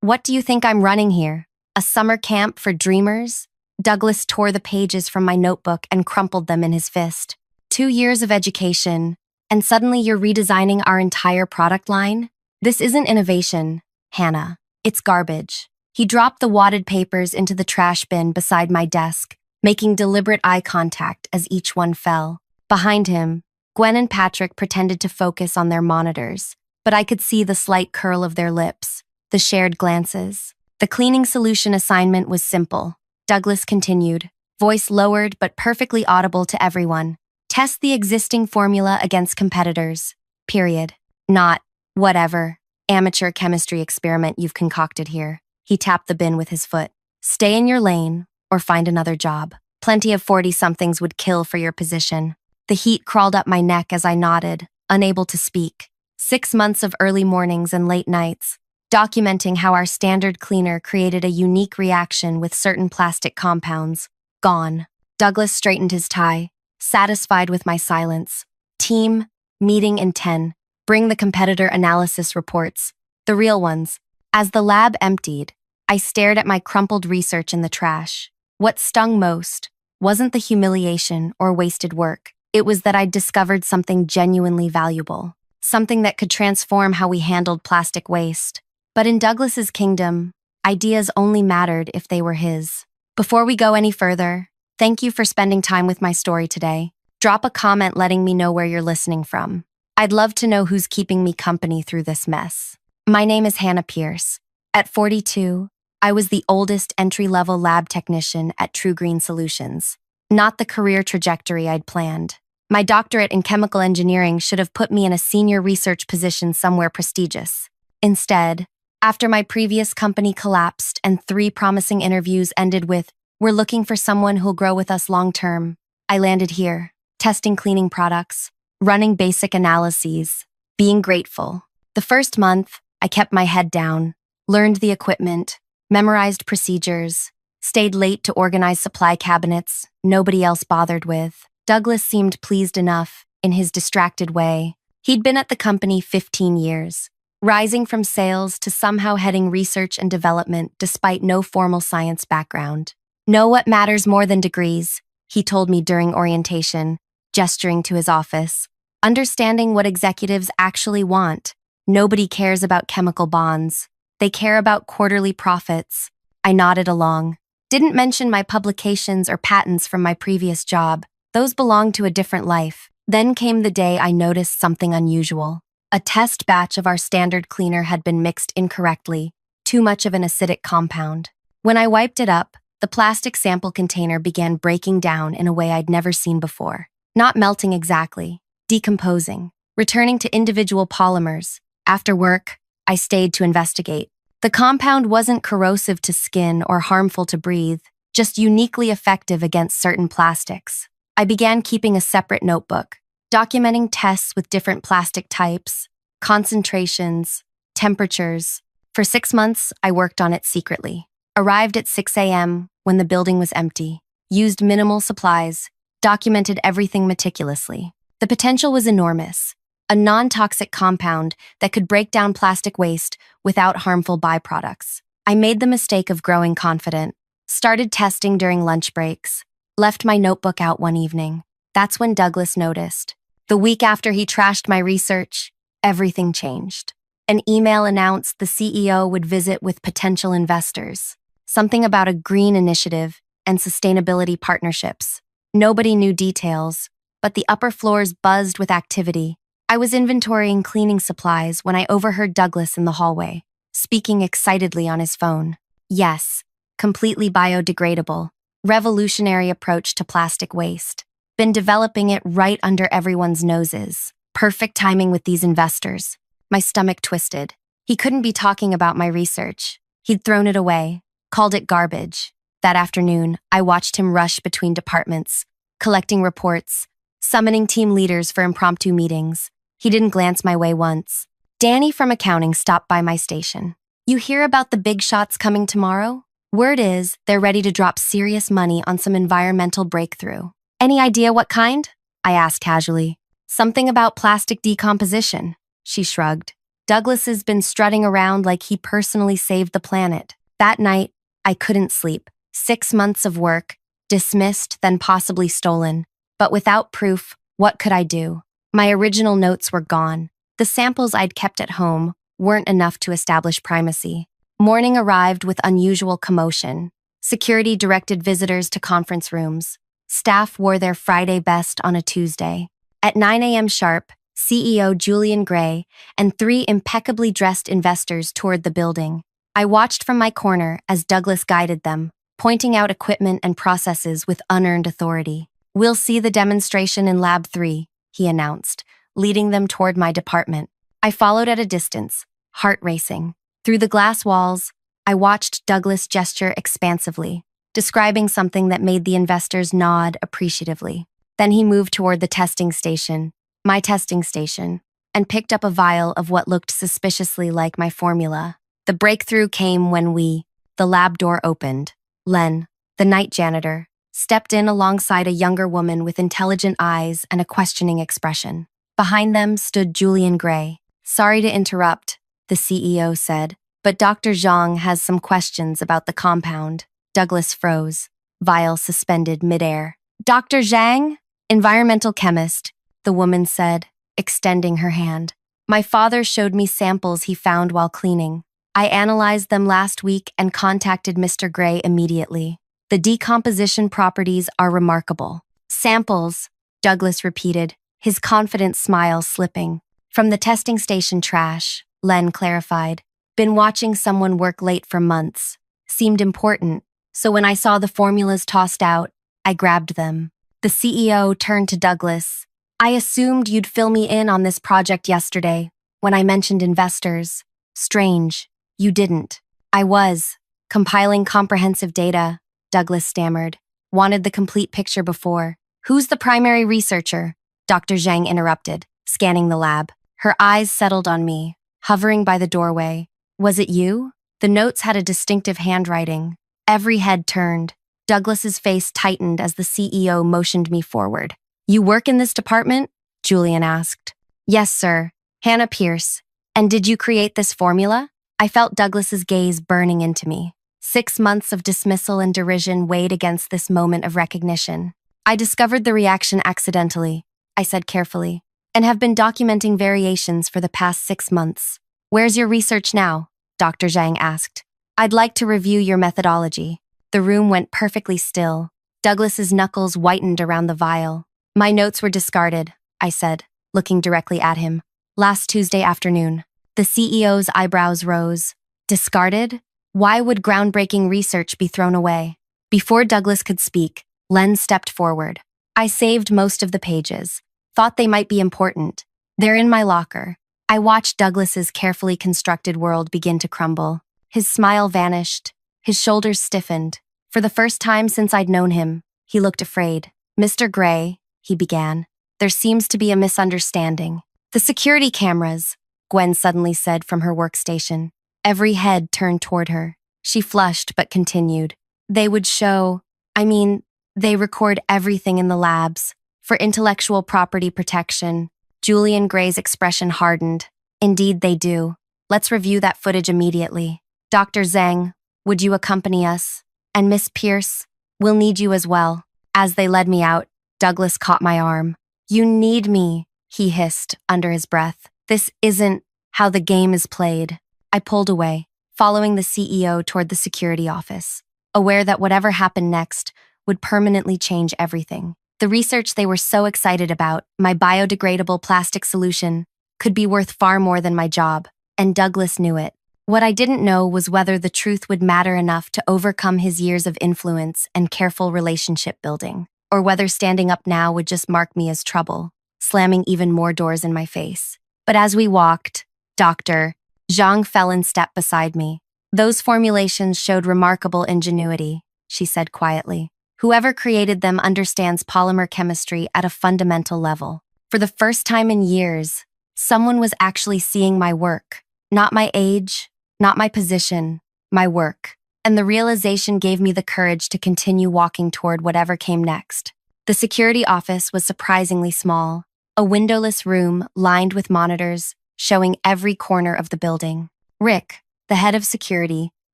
What do you think I'm running here? A summer camp for dreamers? Douglas tore the pages from my notebook and crumpled them in his fist. 2 years of education, and suddenly you're redesigning our entire product line? This isn't innovation, Hannah. It's garbage. He dropped the wadded papers into the trash bin beside my desk, making deliberate eye contact as each one fell. Behind him, Gwen and Patrick pretended to focus on their monitors, but I could see the slight curl of their lips, the shared glances. The cleaning solution assignment was simple. Douglas continued, voice lowered but perfectly audible to everyone. Test the existing formula against competitors. Period. Not, whatever, amateur chemistry experiment you've concocted here. He tapped the bin with his foot. Stay in your lane or find another job. Plenty of 40-somethings would kill for your position. The heat crawled up my neck as I nodded, unable to speak. 6 months of early mornings and late nights, documenting how our standard cleaner created a unique reaction with certain plastic compounds. Gone. Douglas straightened his tie, satisfied with my silence. Team, meeting in 10. Bring the competitor analysis reports. The real ones. As the lab emptied, I stared at my crumpled research in the trash. What stung most wasn't the humiliation or wasted work. It was that I'd discovered something genuinely valuable. Something that could transform how we handled plastic waste. But in Douglas's kingdom, ideas only mattered if they were his. Before we go any further, thank you for spending time with my story today. Drop a comment letting me know where you're listening from. I'd love to know who's keeping me company through this mess. My name is Hannah Pierce. At 42, I was the oldest entry-level lab technician at True Green Solutions. Not the career trajectory I'd planned. My doctorate in chemical engineering should have put me in a senior research position somewhere prestigious. Instead, after my previous company collapsed and 3 promising interviews ended with, "We're looking for someone who'll grow with us long-term," I landed here, testing cleaning products, running basic analyses, being grateful. The first month, I kept my head down, learned the equipment, memorized procedures, stayed late to organize supply cabinets nobody else bothered with. Douglas seemed pleased enough, in his distracted way. He'd been at the company 15 years, rising from sales to somehow heading research and development despite no formal science background. "Know what matters more than degrees," he told me during orientation, gesturing to his office. "Understanding what executives actually want. Nobody cares about chemical bonds. They care about quarterly profits." I nodded along. Didn't mention my publications or patents from my previous job. Those belonged to a different life. Then came the day I noticed something unusual. A test batch of our standard cleaner had been mixed incorrectly, too much of an acidic compound. When I wiped it up, the plastic sample container began breaking down in a way I'd never seen before. Not melting exactly, decomposing, returning to individual polymers. After work, I stayed to investigate. The compound wasn't corrosive to skin or harmful to breathe, just uniquely effective against certain plastics. I began keeping a separate notebook, documenting tests with different plastic types, concentrations, temperatures. For 6 months, I worked on it secretly. Arrived at 6 a.m. when the building was empty, used minimal supplies, documented everything meticulously. The potential was enormous. A non-toxic compound that could break down plastic waste without harmful byproducts. I made the mistake of growing confident, started testing during lunch breaks, left my notebook out one evening. That's when Douglas noticed. The week after he trashed my research, everything changed. An email announced the CEO would visit with potential investors. Something about a green initiative and sustainability partnerships. Nobody knew details, but the upper floors buzzed with activity. I was inventorying cleaning supplies when I overheard Douglas in the hallway, speaking excitedly on his phone. Yes, completely biodegradable, revolutionary approach to plastic waste. Been developing it right under everyone's noses. Perfect timing with these investors. My stomach twisted. He couldn't be talking about my research. He'd thrown it away, called it garbage. That afternoon, I watched him rush between departments, collecting reports, summoning team leaders for impromptu meetings. He didn't glance my way once. Danny from accounting stopped by my station. "You hear about the big shots coming tomorrow? Word is, they're ready to drop serious money on some environmental breakthrough." "Any idea what kind?" I asked casually. "Something about plastic decomposition," she shrugged. Douglas has been strutting around like he personally saved the planet. That night, I couldn't sleep. 6 months of work, dismissed, then possibly stolen. But without proof, what could I do? My original notes were gone. The samples I'd kept at home weren't enough to establish primacy. Morning arrived with unusual commotion. Security directed visitors to conference rooms. Staff wore their Friday best on a Tuesday. At 9 a.m. sharp, CEO Julian Gray and 3 impeccably dressed investors toured the building. I watched from my corner as Douglas guided them, pointing out equipment and processes with unearned authority. "We'll see the demonstration in Lab 3, he announced, leading them toward my department. I followed at a distance, heart racing. Through the glass walls, I watched Douglas gesture expansively, describing something that made the investors nod appreciatively. Then he moved toward the testing station, my testing station, and picked up a vial of what looked suspiciously like my formula. The breakthrough came when the lab door opened. Len, the night janitor, stepped in alongside a younger woman with intelligent eyes and a questioning expression. Behind them stood Julian Gray. "Sorry to interrupt," the CEO said, "but Dr. Zhang has some questions about the compound." Douglas froze, vial suspended midair. "Dr. Zhang? Environmental chemist," the woman said, extending her hand. "My father showed me samples he found while cleaning. I analyzed them last week and contacted Mr. Gray immediately. The decomposition properties are remarkable." "Samples," Douglas repeated, his confident smile slipping. "From the testing station trash," Len clarified. "Been watching someone work late for months. Seemed important, so when I saw the formulas tossed out, I grabbed them." The CEO turned to Douglas. "I assumed you'd fill me in on this project yesterday, when I mentioned investors. Strange, you didn't." "I was compiling comprehensive data," Douglas stammered. "Wanted the complete picture before." "Who's the primary researcher?" Dr. Zhang interrupted, scanning the lab. Her eyes settled on me, hovering by the doorway. "Was it you?" The notes had a distinctive handwriting. Every head turned. Douglas's face tightened as the CEO motioned me forward. "You work in this department?" Julian asked. "Yes, sir. Hannah Pierce. And did you create this formula?" I felt Douglas's gaze burning into me. 6 months of dismissal and derision weighed against this moment of recognition. "I discovered the reaction accidentally," I said carefully, "and have been documenting variations for the past 6 months." "Where's your research now?" Dr. Zhang asked. "I'd like to review your methodology." The room went perfectly still. Douglas's knuckles whitened around the vial. "My notes were discarded," I said, looking directly at him. "Last Tuesday afternoon." The CEO's eyebrows rose. "Discarded? Why would groundbreaking research be thrown away?" Before Douglas could speak, Len stepped forward. "I saved most of the pages. Thought they might be important. They're in my locker." I watched Douglas's carefully constructed world begin to crumble. His smile vanished. His shoulders stiffened. For the first time since I'd known him, he looked afraid. "Mr. Gray," he began, "there seems to be a misunderstanding." "The security cameras," Gwen suddenly said from her workstation. Every head turned toward her. She flushed but continued. "They would show, they record everything in the labs. For intellectual property protection." Julian Gray's expression hardened. "Indeed they do. Let's review that footage immediately. Dr. Zhang, would you accompany us? And Miss Pierce, we'll need you as well." As they led me out, Douglas caught my arm. "You need me," he hissed under his breath. "This isn't how the game is played." I pulled away, following the CEO toward the security office, aware that whatever happened next would permanently change everything. The research they were so excited about, my biodegradable plastic solution, could be worth far more than my job, and Douglas knew it. What I didn't know was whether the truth would matter enough to overcome his years of influence and careful relationship building, or whether standing up now would just mark me as trouble, slamming even more doors in my face. But as we walked, Dr. Zhang fell in step beside me. "Those formulations showed remarkable ingenuity," she said quietly. "Whoever created them understands polymer chemistry at a fundamental level. For the first time in years, someone was actually seeing my work. Not my age, not my position, my work." And the realization gave me the courage to continue walking toward whatever came next. The security office was surprisingly small. A windowless room lined with monitors, showing every corner of the building. Rick, the head of security,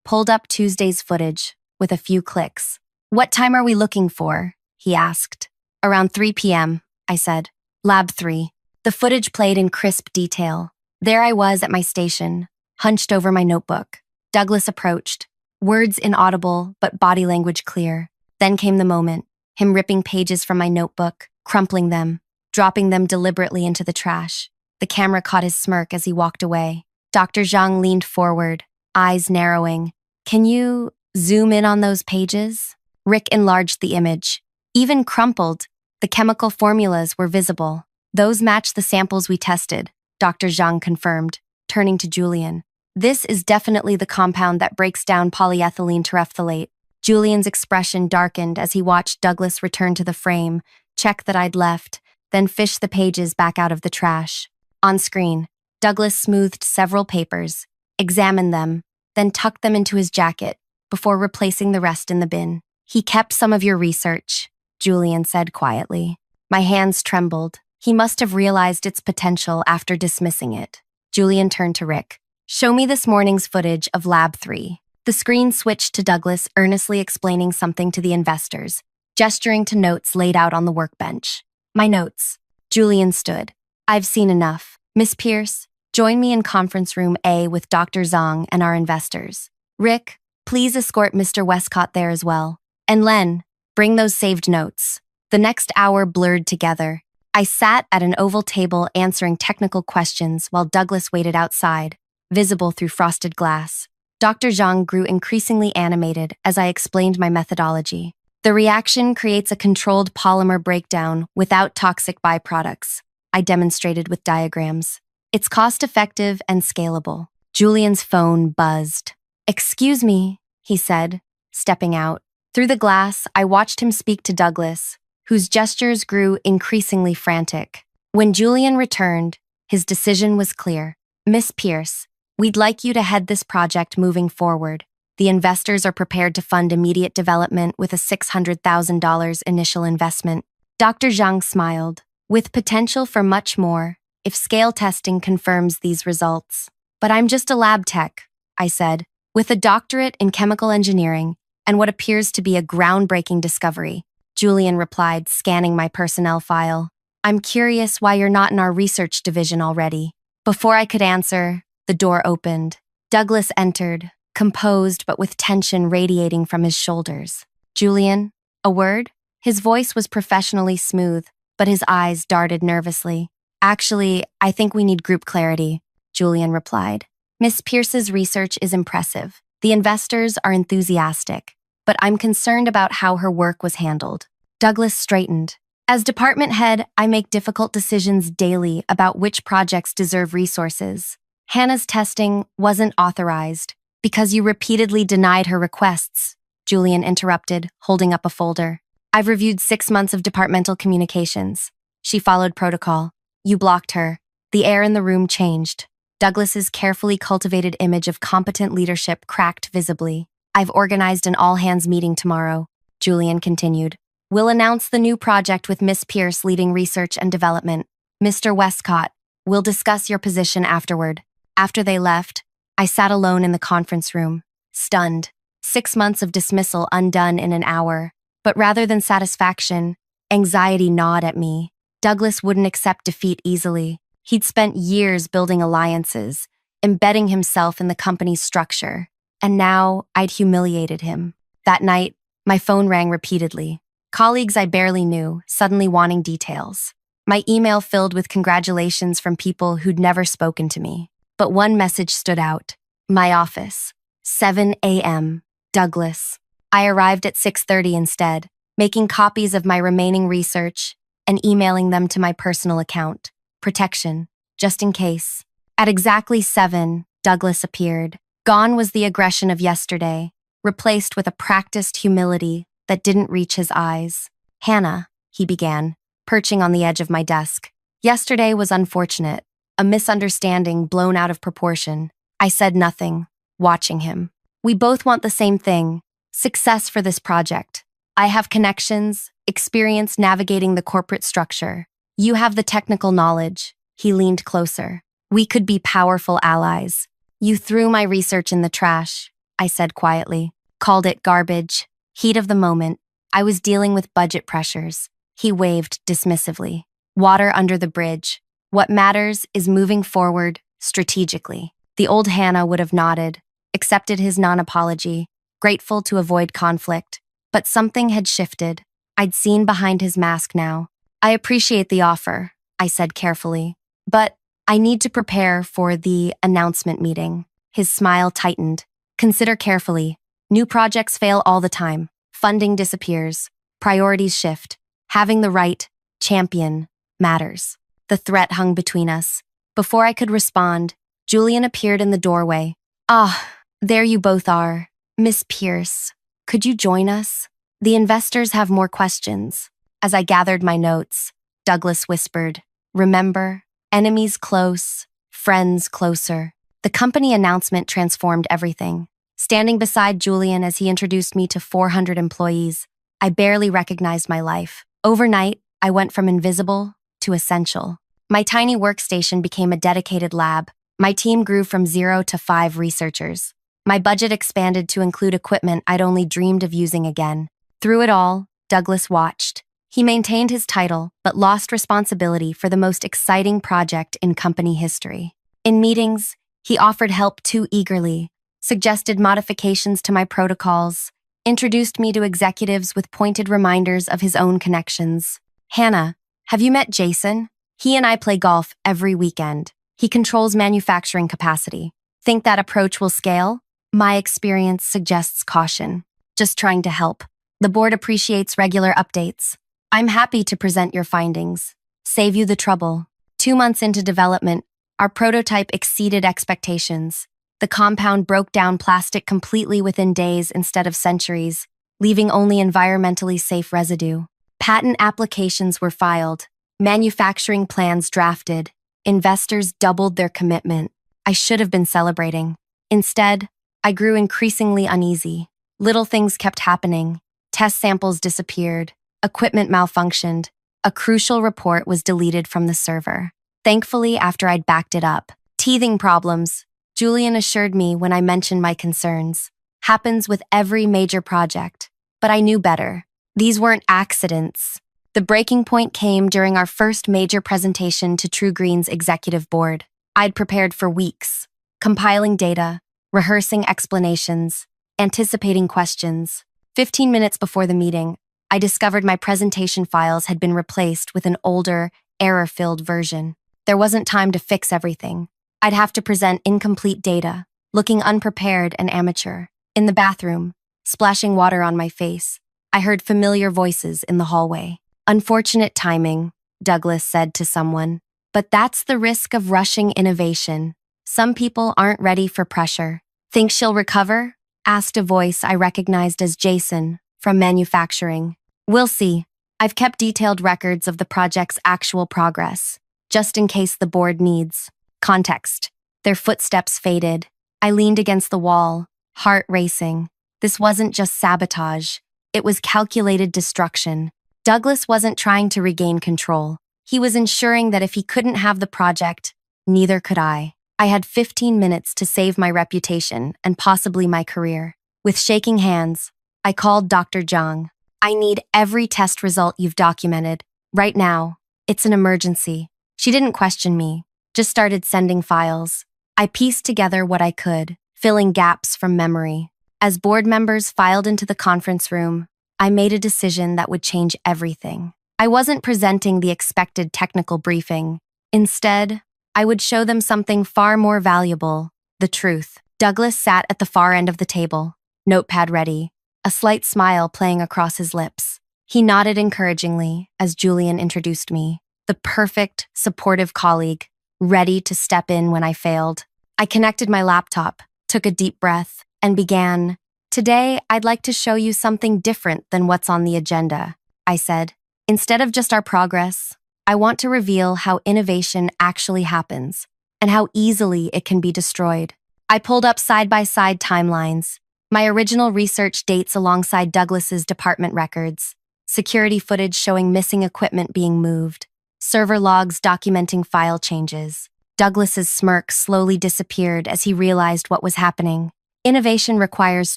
pulled up Tuesday's footage with a few clicks. "What time are we looking for?" he asked. "Around 3 p.m., I said. "Lab 3. The footage played in crisp detail. There I was at my station, hunched over my notebook. Douglas approached, words inaudible but body language clear. Then came the moment, him ripping pages from my notebook, crumpling them, dropping them deliberately into the trash. The camera caught his smirk as he walked away. Dr. Zhang leaned forward, eyes narrowing. "Can you zoom in on those pages?" Rick enlarged the image. Even crumpled, the chemical formulas were visible. "Those match the samples we tested," Dr. Zhang confirmed, turning to Julian. "This is definitely the compound that breaks down polyethylene terephthalate." Julian's expression darkened as he watched Douglas return to the frame, check that I'd left, then fish the pages back out of the trash. On screen, Douglas smoothed several papers, examined them, then tucked them into his jacket before replacing the rest in the bin. "He kept some of your research," Julian said quietly. My hands trembled. He must have realized its potential after dismissing it. Julian turned to Rick. "Show me this morning's footage of Lab 3. The screen switched to Douglas earnestly explaining something to the investors, gesturing to notes laid out on the workbench. "My notes." Julian stood. "I've seen enough. Miss Pierce, join me in conference room A with Dr. Zhang and our investors. Rick, please escort Mr. Westcott there as well. And Len, bring those saved notes." The next hour blurred together. I sat at an oval table answering technical questions while Douglas waited outside, visible through frosted glass. Dr. Zhang grew increasingly animated as I explained my methodology. "The reaction creates a controlled polymer breakdown without toxic byproducts," I demonstrated with diagrams. "It's cost-effective and scalable." Julian's phone buzzed. "Excuse me," he said, stepping out. Through the glass, I watched him speak to Douglas, whose gestures grew increasingly frantic. When Julian returned, his decision was clear. "Miss Pierce, we'd like you to head this project moving forward. The investors are prepared to fund immediate development with a $600,000 initial investment." Dr. Zhang smiled, "With potential for much more, if scale testing confirms these results." "But I'm just a lab tech," I said, "with a doctorate in chemical engineering and what appears to be a groundbreaking discovery." Julian replied, scanning my personnel file. "I'm curious why you're not in our research division already." Before I could answer, the door opened. Douglas entered, composed but with tension radiating from his shoulders. "Julian, a word?" His voice was professionally smooth, but his eyes darted nervously. "Actually, I think we need group clarity," Julian replied. "Miss Pierce's research is impressive. The investors are enthusiastic, but I'm concerned about how her work was handled." Douglas straightened. "As department head, I make difficult decisions daily about which projects deserve resources. Hannah's testing wasn't authorized because you repeatedly denied her requests," Julian interrupted, holding up a folder. "I've reviewed 6 months of departmental communications. She followed protocol. You blocked her." The air in the room changed. Douglas's carefully cultivated image of competent leadership cracked visibly. "I've organized an all-hands meeting tomorrow," Julian continued. "We'll announce the new project with Miss Pierce leading research and development. Mr. Westcott, we'll discuss your position afterward." After they left, I sat alone in the conference room, stunned. 6 months of dismissal undone in an hour. But rather than satisfaction, anxiety gnawed at me. Douglas wouldn't accept defeat easily. He'd spent years building alliances, embedding himself in the company's structure. And now I'd humiliated him. That night, my phone rang repeatedly. Colleagues I barely knew, suddenly wanting details. My email filled with congratulations from people who'd never spoken to me. But one message stood out. My office. 7 a.m. Douglas. I arrived at 6:30 instead, making copies of my remaining research and emailing them to my personal account. Protection, just in case. At exactly 7, Douglas appeared. Gone was the aggression of yesterday, replaced with a practiced humility that didn't reach his eyes. "Hannah," he began, perching on the edge of my desk. "Yesterday was unfortunate, a misunderstanding blown out of proportion." I said nothing, watching him. "We both want the same thing, success for this project. I have connections, experience navigating the corporate structure. You have the technical knowledge." He leaned closer. We could be powerful allies. You threw my research in the trash, I said quietly. Called it garbage. Heat of the moment. I was dealing with budget pressures. He waved dismissively. Water under the bridge. What matters is moving forward strategically. The old Hannah would have nodded, accepted his non-apology, grateful to avoid conflict. But something had shifted. I'd seen behind his mask now. I appreciate the offer, I said carefully. But I need to prepare for the announcement meeting. His smile tightened. Consider carefully. New projects fail all the time. Funding disappears. Priorities shift. Having the right champion matters. The threat hung between us. Before I could respond, Julian appeared in the doorway. Ah, there you both are. Miss Pierce, could you join us? The investors have more questions. As I gathered my notes, Douglas whispered, remember, enemies close, friends closer. The company announcement transformed everything. Standing beside Julian as he introduced me to 400 employees, I barely recognized my life. Overnight, I went from invisible to essential. My tiny workstation became a dedicated lab. My team grew from 0 to 5 researchers. My budget expanded to include equipment I'd only dreamed of using again. Through it all, Douglas watched. He maintained his title, but lost responsibility for the most exciting project in company history. In meetings, he offered help too eagerly, suggested modifications to my protocols, introduced me to executives with pointed reminders of his own connections. Hannah, have you met Jason? He and I play golf every weekend. He controls manufacturing capacity. Think that approach will scale? My experience suggests caution. Just trying to help. The board appreciates regular updates. I'm happy to present your findings. Save you the trouble. 2 months into development, our prototype exceeded expectations. The compound broke down plastic completely within days instead of centuries, leaving only environmentally safe residue. Patent applications were filed. Manufacturing plans drafted. Investors doubled their commitment. I should have been celebrating. Instead, I grew increasingly uneasy. Little things kept happening. Test samples disappeared. Equipment malfunctioned. A crucial report was deleted from the server. Thankfully, after I'd backed it up. Teething problems, Julian assured me when I mentioned my concerns. Happens with every major project. But I knew better. These weren't accidents. The breaking point came during our first major presentation to True Green's executive board. I'd prepared for weeks, compiling data, rehearsing explanations, anticipating questions. 15 minutes before the meeting, I discovered my presentation files had been replaced with an older, error-filled version. There wasn't time to fix everything. I'd have to present incomplete data, looking unprepared and amateur. In the bathroom, splashing water on my face, I heard familiar voices in the hallway. Unfortunate timing, Douglas said to someone. But that's the risk of rushing innovation. Some people aren't ready for pressure. Think she'll recover? Asked a voice I recognized as Jason, from manufacturing. We'll see. I've kept detailed records of the project's actual progress, just in case the board needs. Context. Their footsteps faded. I leaned against the wall, heart racing. This wasn't just sabotage. It was calculated destruction. Douglas wasn't trying to regain control. He was ensuring that if he couldn't have the project, neither could I. I had 15 minutes to save my reputation and possibly my career. With shaking hands, I called Dr. Zhang. I need every test result you've documented. Right now. It's an emergency. She didn't question me, just started sending files. I pieced together what I could, filling gaps from memory. As board members filed into the conference room, I made a decision that would change everything. I wasn't presenting the expected technical briefing. Instead, I would show them something far more valuable, the truth. Douglas sat at the far end of the table, notepad ready, a slight smile playing across his lips. He nodded encouragingly as Julian introduced me, the perfect, supportive colleague, ready to step in when I failed. I connected my laptop, took a deep breath, and began. Today, I'd like to show you something different than what's on the agenda, I said. Instead of just our progress, I want to reveal how innovation actually happens and how easily it can be destroyed. I pulled up side-by-side timelines. My original research dates alongside Douglas's department records, security footage showing missing equipment being moved, server logs documenting file changes. Douglas's smirk slowly disappeared as he realized what was happening. Innovation requires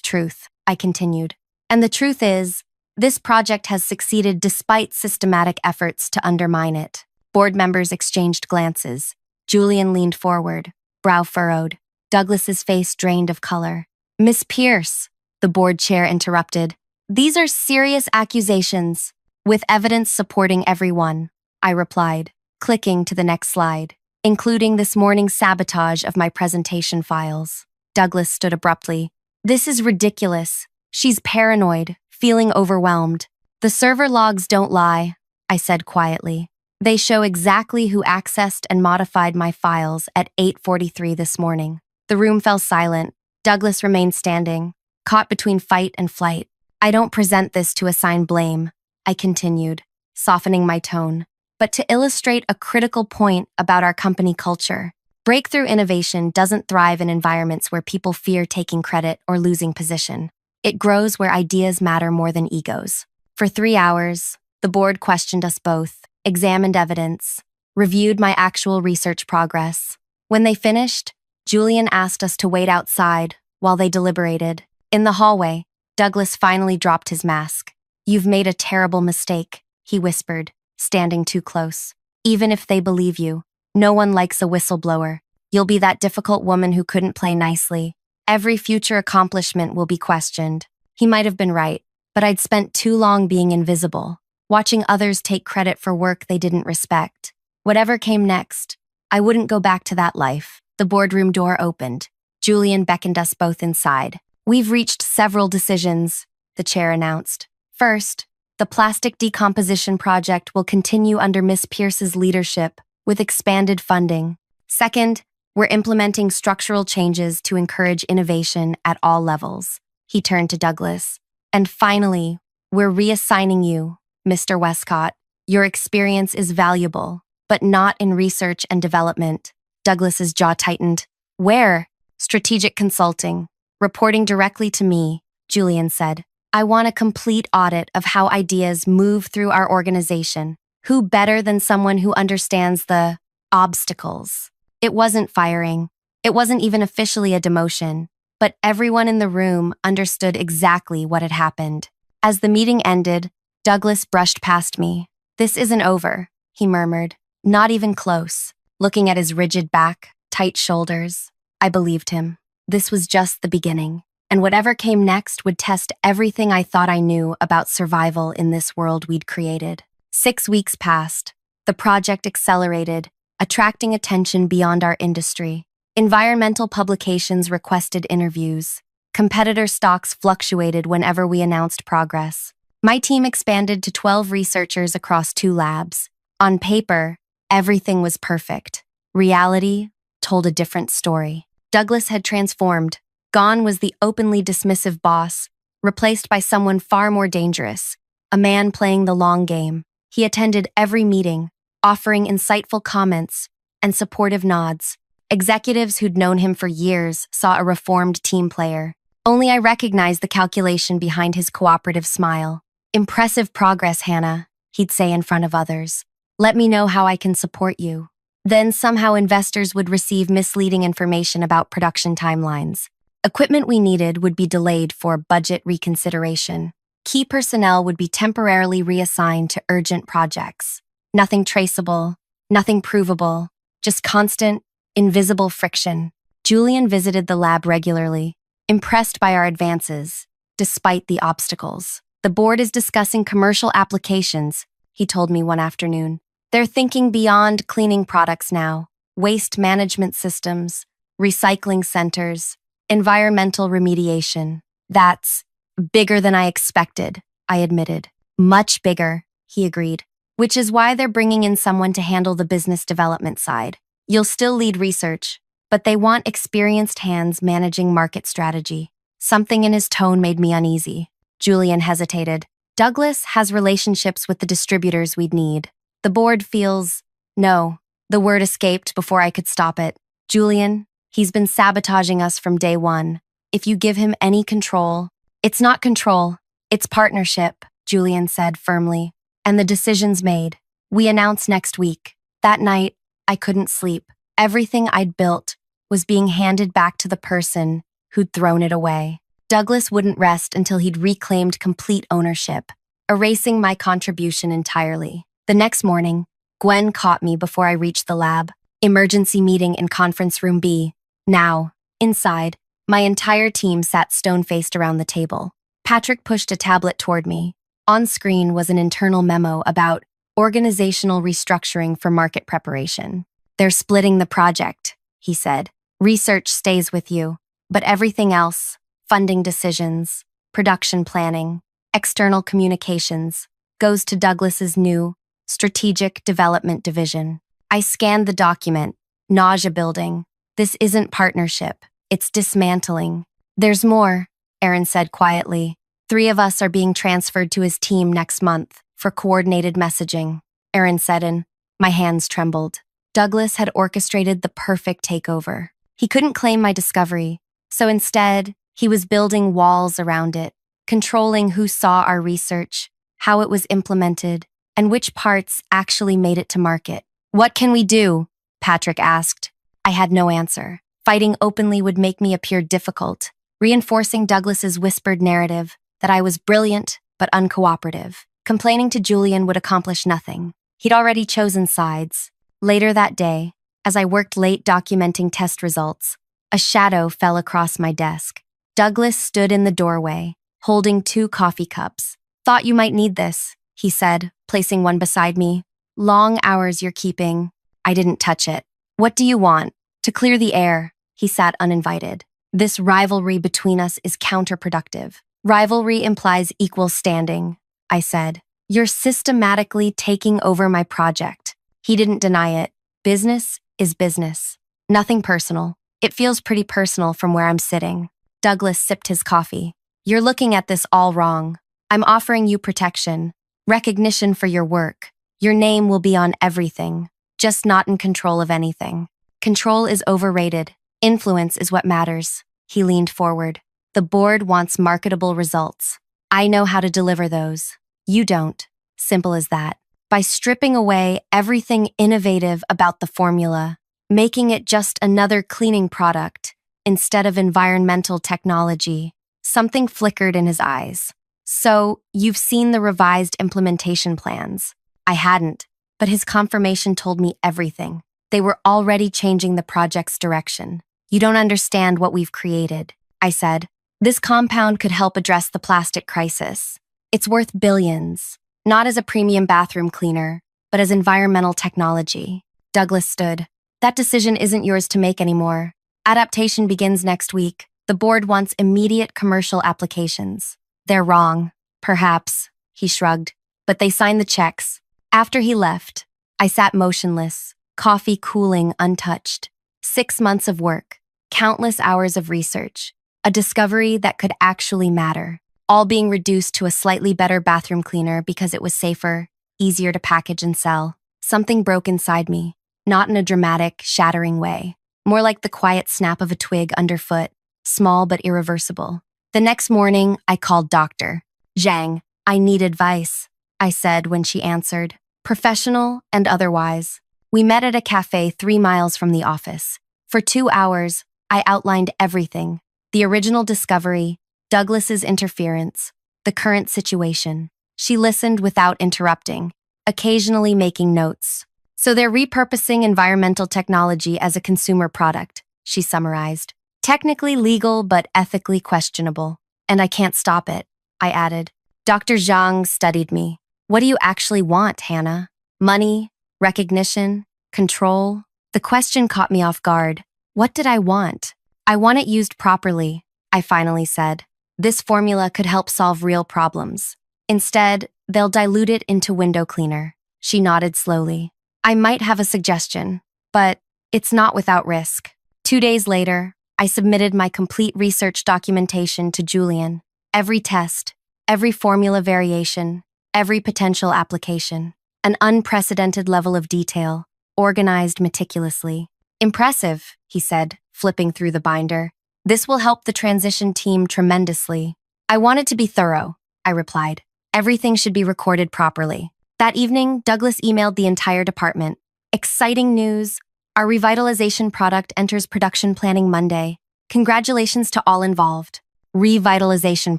truth, I continued. And the truth is, this project has succeeded despite systematic efforts to undermine it. Board members exchanged glances. Julian leaned forward, brow furrowed. Douglas's face drained of color. Miss Pierce, the board chair interrupted. These are serious accusations, with evidence supporting everyone, I replied, clicking to the next slide, including this morning's sabotage of my presentation files. Douglas stood abruptly. This is ridiculous. She's paranoid, feeling overwhelmed. The server logs don't lie, I said quietly. They show exactly who accessed and modified my files at 8:43 this morning. The room fell silent. Douglas remained standing, caught between fight and flight. I don't present this to assign blame, I continued, softening my tone, but to illustrate a critical point about our company culture. Breakthrough innovation doesn't thrive in environments where people fear taking credit or losing position. It grows where ideas matter more than egos. For 3 hours, the board questioned us both, examined evidence, reviewed my actual research progress. When they finished, Julian asked us to wait outside while they deliberated. In the hallway, Douglas finally dropped his mask. You've made a terrible mistake, he whispered, standing too close. Even if they believe you, no one likes a whistleblower. You'll be that difficult woman who couldn't play nicely. Every future accomplishment will be questioned. He might have been right, but I'd spent too long being invisible, watching others take credit for work they didn't respect. Whatever came next, I wouldn't go back to that life. The boardroom door opened. Julian beckoned us both inside. We've reached several decisions, the chair announced. First, the plastic decomposition project will continue under Miss Pierce's leadership with expanded funding. Second, we're implementing structural changes to encourage innovation at all levels. He turned to Douglas. And finally, we're reassigning you, Mr. Westcott. Your experience is valuable, but not in research and development. Douglas's jaw tightened. Where? Strategic consulting. Reporting directly to me, Julian said. I want a complete audit of how ideas move through our organization. Who better than someone who understands the obstacles? It wasn't firing. It wasn't even officially a demotion, but everyone in the room understood exactly what had happened. As the meeting ended, Douglas brushed past me. This isn't over, he murmured. Not even close. Looking at his rigid back, tight shoulders, I believed him. This was just the beginning, and whatever came next would test everything I thought I knew about survival in this world we'd created. 6 weeks passed. The project accelerated, attracting attention beyond our industry. Environmental publications requested interviews. Competitor stocks fluctuated whenever we announced progress. My team expanded to 12 researchers across 2 labs. On paper, everything was perfect. Reality told a different story. Douglas had transformed. Gone was the openly dismissive boss, replaced by someone far more dangerous, a man playing the long game. He attended every meeting, offering insightful comments and supportive nods. Executives who'd known him for years saw a reformed team player. Only I recognized the calculation behind his cooperative smile. Impressive progress, Hannah, he'd say in front of others. Let me know how I can support you. Then somehow investors would receive misleading information about production timelines. Equipment we needed would be delayed for budget reconsideration. Key personnel would be temporarily reassigned to urgent projects. Nothing traceable, nothing provable, just constant, invisible friction. Julian visited the lab regularly, impressed by our advances, despite the obstacles. The board is discussing commercial applications, he told me one afternoon. They're thinking beyond cleaning products now. Waste management systems, recycling centers, environmental remediation. That's bigger than I expected, I admitted. Much bigger, he agreed. Which is why they're bringing in someone to handle the business development side. You'll still lead research, but they want experienced hands managing market strategy. Something in his tone made me uneasy. Julian hesitated. Douglas has relationships with the distributors we'd need. The board feels... No, the word escaped before I could stop it. Julian, he's been sabotaging us from day one. If you give him any control... It's not control, it's partnership, Julian said firmly. And the decision's made. We announce next week. That night, I couldn't sleep. Everything I'd built was being handed back to the person who'd thrown it away. Douglas wouldn't rest until he'd reclaimed complete ownership, erasing my contribution entirely. The next morning, Gwen caught me before I reached the lab. Emergency meeting in conference room B. Now, inside, my entire team sat stone-faced around the table. Patrick pushed a tablet toward me. On screen was an internal memo about organizational restructuring for market preparation. "They're splitting the project," he said. "Research stays with you, but everything else, funding decisions, production planning, external communications, goes to Douglas's new Strategic Development Division." I scanned the document, nausea building. This isn't partnership, it's dismantling. "There's more," Aaron said quietly. "3 of us are being transferred to his team next month for coordinated messaging," Aaron said, and my hands trembled. Douglas had orchestrated the perfect takeover. He couldn't claim my discovery, so instead, he was building walls around it, controlling who saw our research, how it was implemented, and which parts actually made it to market. "What can we do?" Patrick asked. I had no answer. Fighting openly would make me appear difficult, reinforcing Douglas's whispered narrative that I was brilliant but uncooperative. Complaining to Julian would accomplish nothing. He'd already chosen sides. Later that day, as I worked late documenting test results, a shadow fell across my desk. Douglas stood in the doorway, holding 2 coffee cups. "Thought you might need this," he said, placing one beside me. "Long hours you're keeping." I didn't touch it. "What do you want?" "To clear the air." He sat uninvited. "This rivalry between us is counterproductive." "Rivalry implies equal standing," I said. "You're systematically taking over my project." He didn't deny it. "Business is business. Nothing personal." "It feels pretty personal from where I'm sitting." Douglas sipped his coffee. "You're looking at this all wrong. I'm offering you protection, recognition for your work. Your name will be on everything, just not in control of anything. Control is overrated. Influence is what matters." He leaned forward. "The board wants marketable results. I know how to deliver those. You don't. Simple as that. By stripping away everything innovative about the formula, making it just another cleaning product instead of environmental technology." Something flickered in his eyes. "So, you've seen the revised implementation plans?" I hadn't, but his confirmation told me everything. They were already changing the project's direction. "You don't understand what we've created," I said. "This compound could help address the plastic crisis. It's worth billions, not as a premium bathroom cleaner, but as environmental technology." Douglas stood. "That decision isn't yours to make anymore. Adaptation begins next week. The board wants immediate commercial applications." "They're wrong." "Perhaps," he shrugged, "but they signed the checks." After he left, I sat motionless, coffee cooling untouched. 6 months of work, countless hours of research, a discovery that could actually matter, all being reduced to a slightly better bathroom cleaner because it was safer, easier to package and sell. Something broke inside me, not in a dramatic, shattering way, more like the quiet snap of a twig underfoot, small but irreversible. The next morning, I called Dr. Zhang. "I need advice," I said when she answered, professional and otherwise. We met at a cafe 3 miles from the office. For 2 hours, I outlined everything: the original discovery, Douglas's interference, the current situation. She listened without interrupting, occasionally making notes. "So they're repurposing environmental technology as a consumer product," she summarized. "Technically legal, but ethically questionable. And I can't stop it," I added. Dr. Zhang studied me. "What do you actually want, Hannah? Money? Recognition? Control?" The question caught me off guard. What did I want? "I want it used properly," I finally said. "This formula could help solve real problems. Instead, they'll dilute it into window cleaner." She nodded slowly. "I might have a suggestion, but it's not without risk." 2 days later, I submitted my complete research documentation to Julian. Every test, every formula variation, every potential application. An unprecedented level of detail, organized meticulously. "Impressive," he said, flipping through the binder. "This will help the transition team tremendously." "I wanted to be thorough," I replied. "Everything should be recorded properly." That evening, Douglas emailed the entire department. "Exciting news! Our revitalization product enters production planning Monday. Congratulations to all involved. Revitalization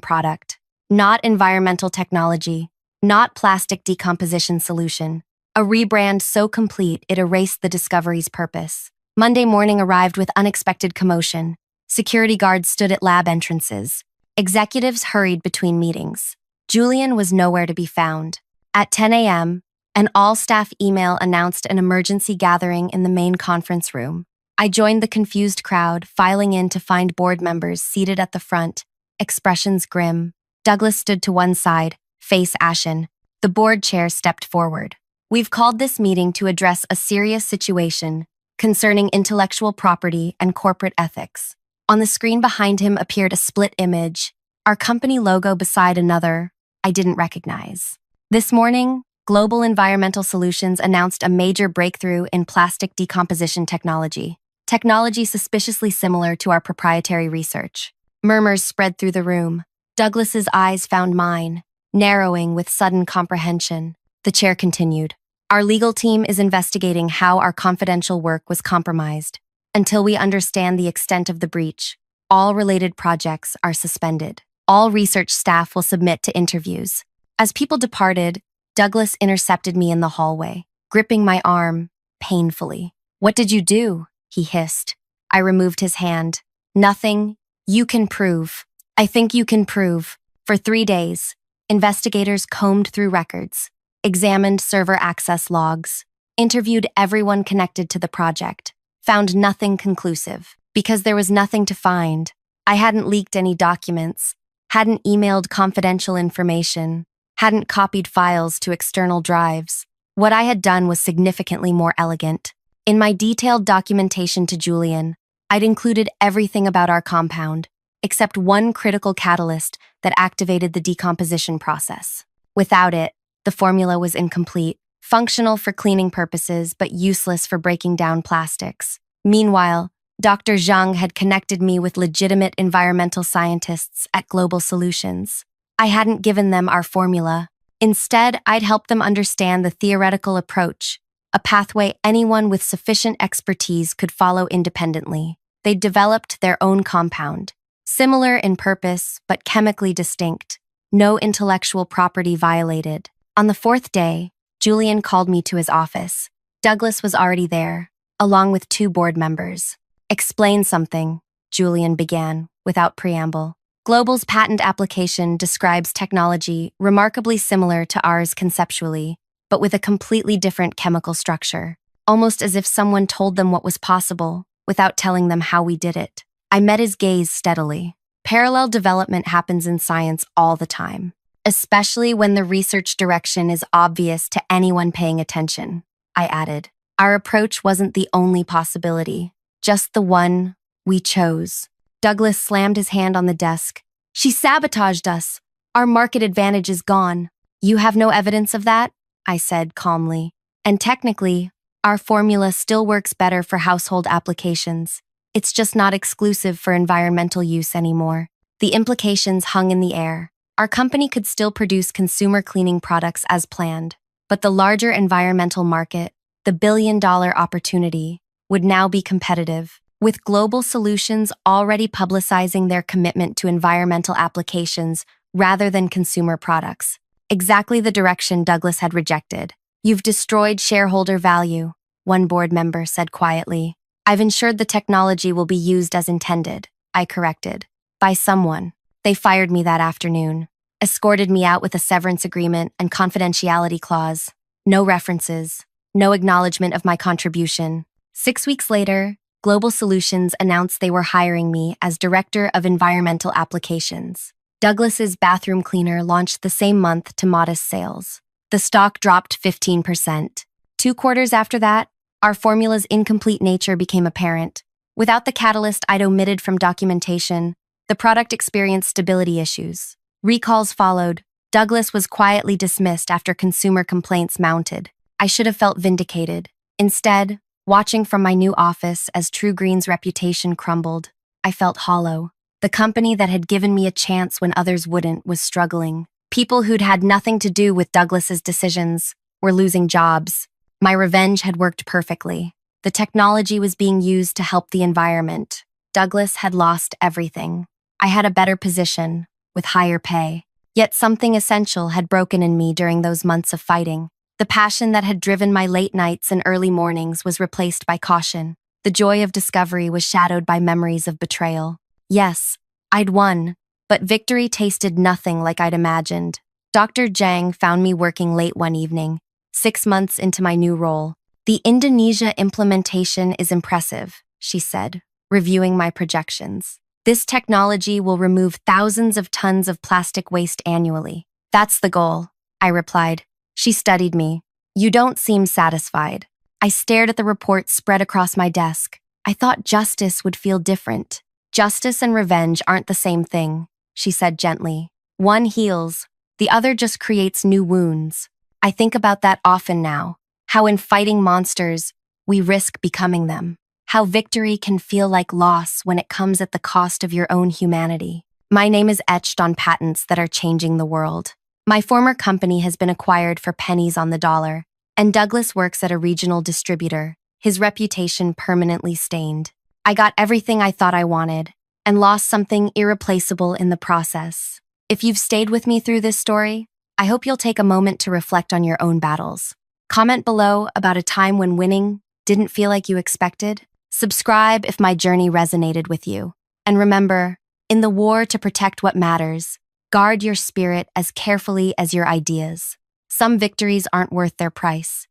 product. Not environmental technology. Not plastic decomposition solution. A rebrand so complete it erased the discovery's purpose. Monday morning arrived with unexpected commotion. Security guards stood at lab entrances. Executives hurried between meetings. Julian was nowhere to be found. At 10 a.m., an all-staff email announced an emergency gathering in the main conference room. I joined the confused crowd, filing in to find board members seated at the front, expressions grim. Douglas stood to one side, face ashen. The board chair stepped forward. We've called this meeting to address a serious situation concerning intellectual property and corporate ethics. On the screen behind him appeared a split image, our company logo beside another I didn't recognize. This morning, Global Environmental Solutions announced a major breakthrough in plastic decomposition technology. Technology suspiciously similar to our proprietary research. Murmurs spread through the room. Douglas's eyes found mine, narrowing with sudden comprehension. The chair continued. Our legal team is investigating how our confidential work was compromised. Until we understand the extent of the breach, all related projects are suspended. All research staff will submit to interviews. As people departed, Douglas intercepted me in the hallway, gripping my arm painfully. What did you do? He hissed. I removed his hand. Nothing. You can prove. I think you can prove. For 3 days, investigators combed through records, examined server access logs, interviewed everyone connected to the project, found nothing conclusive. Because there was nothing to find. I hadn't leaked any documents, hadn't emailed confidential information, hadn't copied files to external drives. What I had done was significantly more elegant. In my detailed documentation to Julian, I'd included everything about our compound, except one critical catalyst that activated the decomposition process. Without it, the formula was incomplete, functional for cleaning purposes but useless for breaking down plastics. Meanwhile, Dr. Zhang had connected me with legitimate environmental scientists at Global Solutions. I hadn't given them our formula. Instead, I'd helped them understand the theoretical approach, a pathway anyone with sufficient expertise could follow independently. They'd developed their own compound, similar in purpose but chemically distinct. No intellectual property violated. On the 4th day, Julian called me to his office. Douglas was already there, along with 2 board members. Explain something, Julian began, without preamble. Global's patent application describes technology remarkably similar to ours conceptually, but with a completely different chemical structure, almost as if someone told them what was possible without telling them how we did it. I met his gaze steadily. Parallel development happens in science all the time, especially when the research direction is obvious to anyone paying attention, I added. Our approach wasn't the only possibility, just the one we chose. Douglas slammed his hand on the desk. She sabotaged us. Our market advantage is gone. You have no evidence of that? I said calmly. And technically, our formula still works better for household applications. It's just not exclusive for environmental use anymore. The implications hung in the air. Our company could still produce consumer cleaning products as planned, but the larger environmental market, the billion-dollar opportunity, would now be competitive. With Global Solutions already publicizing their commitment to environmental applications rather than consumer products. Exactly the direction Douglas had rejected. You've destroyed shareholder value, one board member said quietly. I've ensured the technology will be used as intended, I corrected. By someone. They fired me that afternoon, escorted me out with a severance agreement and confidentiality clause. No references, no acknowledgement of my contribution. 6 weeks later, Global Solutions announced they were hiring me as Director of Environmental Applications. Douglas's bathroom cleaner launched the same month to modest sales. The stock dropped 15%. 2 quarters after that, our formula's incomplete nature became apparent. Without the catalyst I'd omitted from documentation, the product experienced stability issues. Recalls followed. Douglas was quietly dismissed after consumer complaints mounted. I should have felt vindicated. Instead, watching from my new office as True Green's reputation crumbled, I felt hollow. The company that had given me a chance when others wouldn't was struggling. People who'd had nothing to do with Douglas's decisions were losing jobs. My revenge had worked perfectly. The technology was being used to help the environment. Douglas had lost everything. I had a better position, with higher pay. Yet something essential had broken in me during those months of fighting. The passion that had driven my late nights and early mornings was replaced by caution. The joy of discovery was shadowed by memories of betrayal. Yes, I'd won, but victory tasted nothing like I'd imagined. Dr. Zhang found me working late one evening, 6 months into my new role. The Indonesia implementation is impressive, she said, reviewing my projections. This technology will remove thousands of tons of plastic waste annually. That's the goal, I replied. She studied me. You don't seem satisfied. I stared at the report spread across my desk. I thought justice would feel different. Justice and revenge aren't the same thing, she said gently. One heals, the other just creates new wounds. I think about that often now, how in fighting monsters, we risk becoming them. How victory can feel like loss when it comes at the cost of your own humanity. My name is etched on patents that are changing the world. My former company has been acquired for pennies on the dollar, and Douglas works at a regional distributor, his reputation permanently stained. I got everything I thought I wanted, and lost something irreplaceable in the process. If you've stayed with me through this story, I hope you'll take a moment to reflect on your own battles. Comment below about a time when winning didn't feel like you expected. Subscribe if my journey resonated with you. And remember, in the war to protect what matters, guard your spirit as carefully as your ideas. Some victories aren't worth their price.